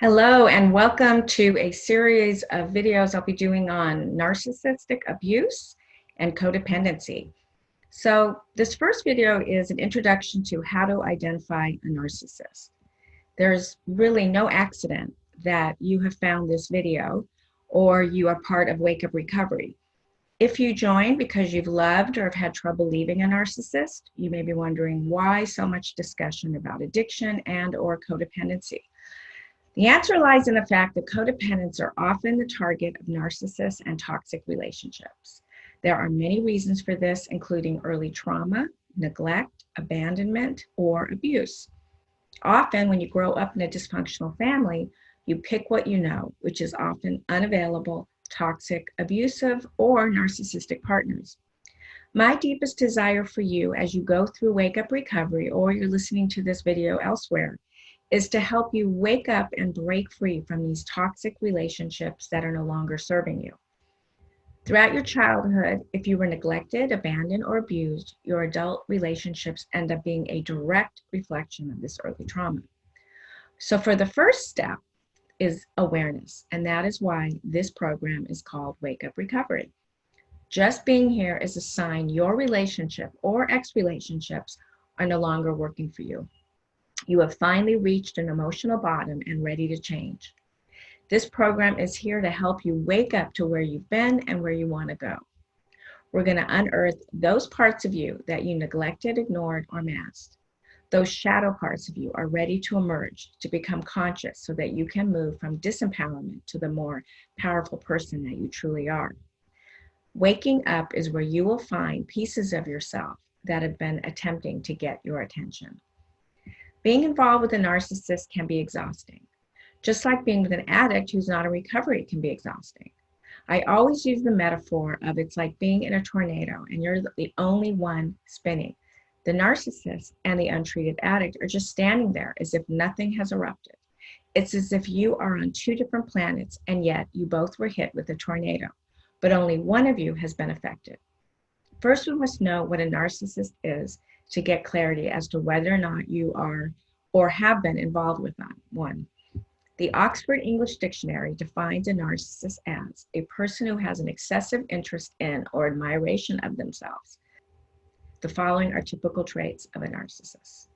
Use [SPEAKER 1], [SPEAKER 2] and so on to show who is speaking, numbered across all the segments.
[SPEAKER 1] Hello and welcome to a series of videos I'll be doing on narcissistic abuse and codependency. So this first video is an introduction to how to identify a narcissist. There's really no accident that you have found this video or you are part of Wake Up Recovery. If you joined because you've loved or have had trouble leaving a narcissist, you may be wondering why so much discussion about addiction and or codependency. The answer lies in the fact that codependents are often the target of narcissists and toxic relationships. There are many reasons for this, including early trauma, neglect, abandonment, or abuse. Often, when you grow up in a dysfunctional family, you pick what you know, which is often unavailable, toxic, abusive, or narcissistic partners. My deepest desire for you as you go through Wake Up Recovery or you're listening to this video elsewhere is to help you wake up and break free from these toxic relationships that are no longer serving you. Throughout your childhood, if you were neglected, abandoned, or abused, your adult relationships end up being a direct reflection of this early trauma. So for the first step is awareness, and that is why this program is called Wake Up Recovery. Just being here is a sign your relationship or ex-relationships are no longer working for you. You have finally reached an emotional bottom and ready to change. This program is here to help you wake up to where you've been and where you want to go. We're going to unearth those parts of you that you neglected, ignored, or masked. Those shadow parts of you are ready to emerge, to become conscious so that you can move from disempowerment to the more powerful person that you truly are. Waking up is where you will find pieces of yourself that have been attempting to get your attention. Being involved with a narcissist can be exhausting. Just like being with an addict who's not in recovery can be exhausting. I always use the metaphor of it's like being in a tornado and you're the only one spinning. The narcissist and the untreated addict are just standing there as if nothing has erupted. It's as if you are on two different planets and yet you both were hit with a tornado, but only one of you has been affected. First, we must know what a narcissist is to get clarity as to whether or not you are or have been involved with one. The Oxford English Dictionary defines a narcissist as a person who has an excessive interest in or admiration of themselves. The following are typical traits of a narcissist.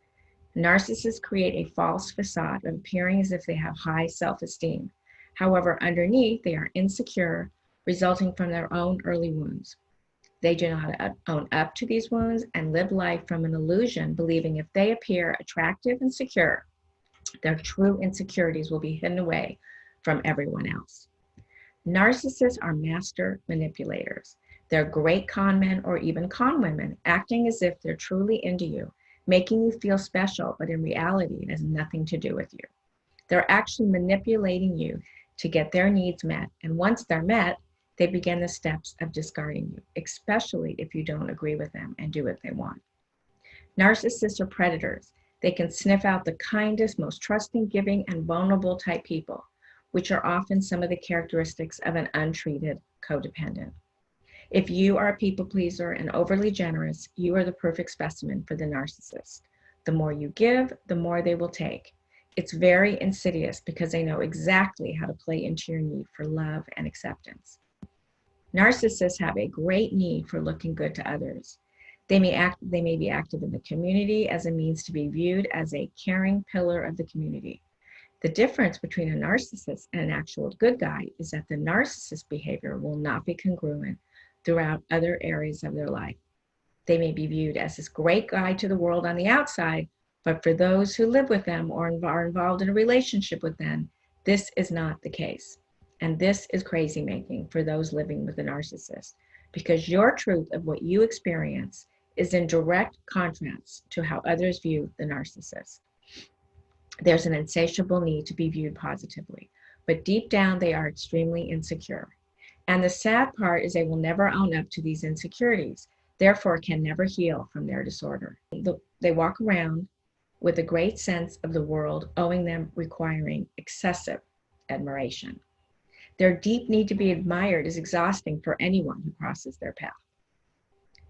[SPEAKER 1] Narcissists create a false facade of appearing as if they have high self-esteem. However, underneath, they are insecure, resulting from their own early wounds. They do not own up to these wounds and live life from an illusion, believing if they appear attractive and secure, their true insecurities will be hidden away from everyone else. Narcissists are master manipulators. They're great con men or even con women, acting as if they're truly into you, making you feel special, but in reality, it has nothing to do with you. They're actually manipulating you to get their needs met, and once they're met, they begin the steps of discarding you, especially if you don't agree with them and do what they want. Narcissists are predators. They can sniff out the kindest, most trusting, giving, and vulnerable type people, which are often some of the characteristics of an untreated codependent. If you are a people pleaser and overly generous, you are the perfect specimen for the narcissist. The more you give, the more they will take. It's very insidious because they know exactly how to play into your need for love and acceptance. Narcissists have a great need for looking good to others. They may be active in the community as a means to be viewed as a caring pillar of the community. The difference between a narcissist and an actual good guy is that the narcissist behavior will not be congruent throughout other areas of their life. They may be viewed as this great guy to the world on the outside, but for those who live with them or are involved in a relationship with them, this is not the case. And this is crazy making for those living with a narcissist, because your truth of what you experience is in direct contrast to how others view the narcissist. There's an insatiable need to be viewed positively, but deep down they are extremely insecure. And the sad part is they will never own up to these insecurities, therefore can never heal from their disorder. They walk around with a great sense of the world owing them, requiring excessive admiration. Their deep need to be admired is exhausting for anyone who crosses their path.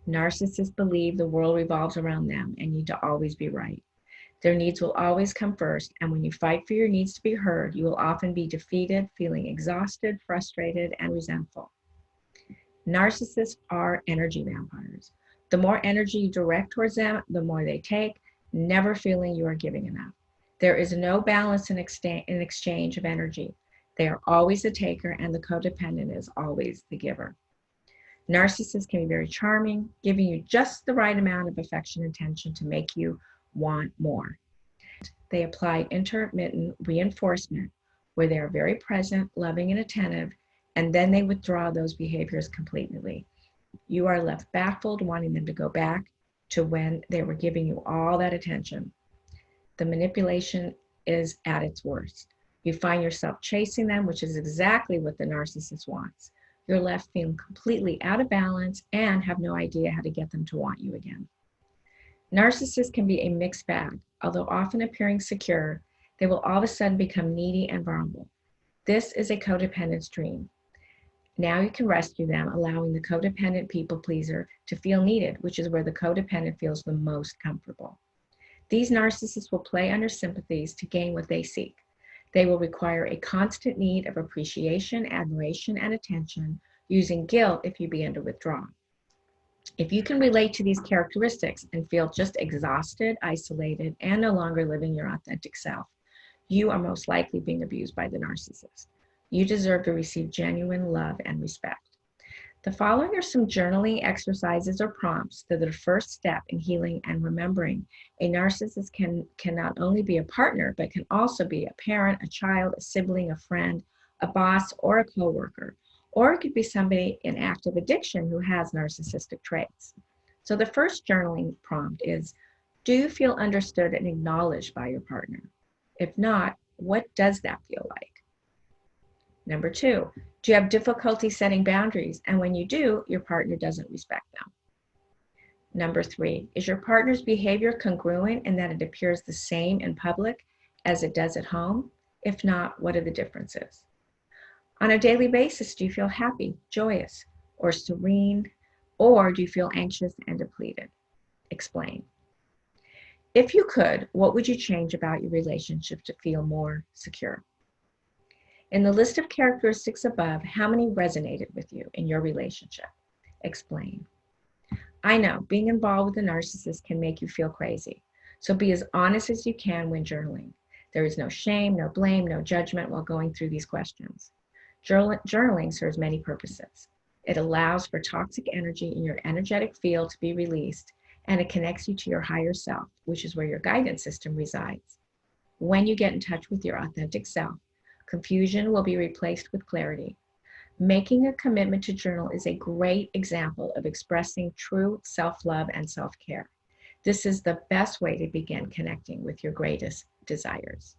[SPEAKER 1] Narcissists believe the world revolves around them and need to always be right. Their needs will always come first, and when you fight for your needs to be heard, you will often be defeated, feeling exhausted, frustrated, and resentful. Narcissists are energy vampires. The more energy you direct towards them, the more they take, never feeling you are giving enough. There is no balance in exchange of energy. They are always the taker, and the codependent is always the giver. Narcissists can be very charming, giving you just the right amount of affection and attention to make you want more. They apply intermittent reinforcement, where they are very present, loving, and attentive, and then they withdraw those behaviors completely. You are left baffled, wanting them to go back to when they were giving you all that attention. The manipulation is at its worst. You find yourself chasing them, which is exactly what the narcissist wants. You're left feeling completely out of balance and have no idea how to get them to want you again. Narcissists can be a mixed bag. Although often appearing secure, they will all of a sudden become needy and vulnerable. This is a codependent's dream. Now you can rescue them, allowing the codependent people pleaser to feel needed, which is where the codependent feels the most comfortable. These narcissists will play on your sympathies to gain what they seek. They will require a constant need of appreciation, admiration, and attention, using guilt if you begin to withdraw. If you can relate to these characteristics and feel just exhausted, isolated, and no longer living your authentic self, you are most likely being abused by the narcissist. You deserve to receive genuine love and respect. The following are some journaling exercises or prompts that are the first step in healing and remembering. A narcissist can not only be a partner, but can also be a parent, a child, a sibling, a friend, a boss, or a coworker. Or it could be somebody in active addiction who has narcissistic traits. So the first journaling prompt is, do you feel understood and acknowledged by your partner? If not, what does that feel like? Number 2, do you have difficulty setting boundaries? And when you do, your partner doesn't respect them. Number 3, is your partner's behavior congruent in that it appears the same in public as it does at home? If not, what are the differences? On a daily basis, do you feel happy, joyous, or serene, or do you feel anxious and depleted? Explain. If you could, what would you change about your relationship to feel more secure? In the list of characteristics above, how many resonated with you in your relationship? Explain. I know being involved with a narcissist can make you feel crazy, so be as honest as you can when journaling. There is no shame, no blame, no judgment while going through these questions. Journaling serves many purposes. It allows for toxic energy in your energetic field to be released, and it connects you to your higher self, which is where your guidance system resides. When you get in touch with your authentic self, confusion will be replaced with clarity. Making a commitment to journal is a great example of expressing true self-love and self-care. This is the best way to begin connecting with your greatest desires.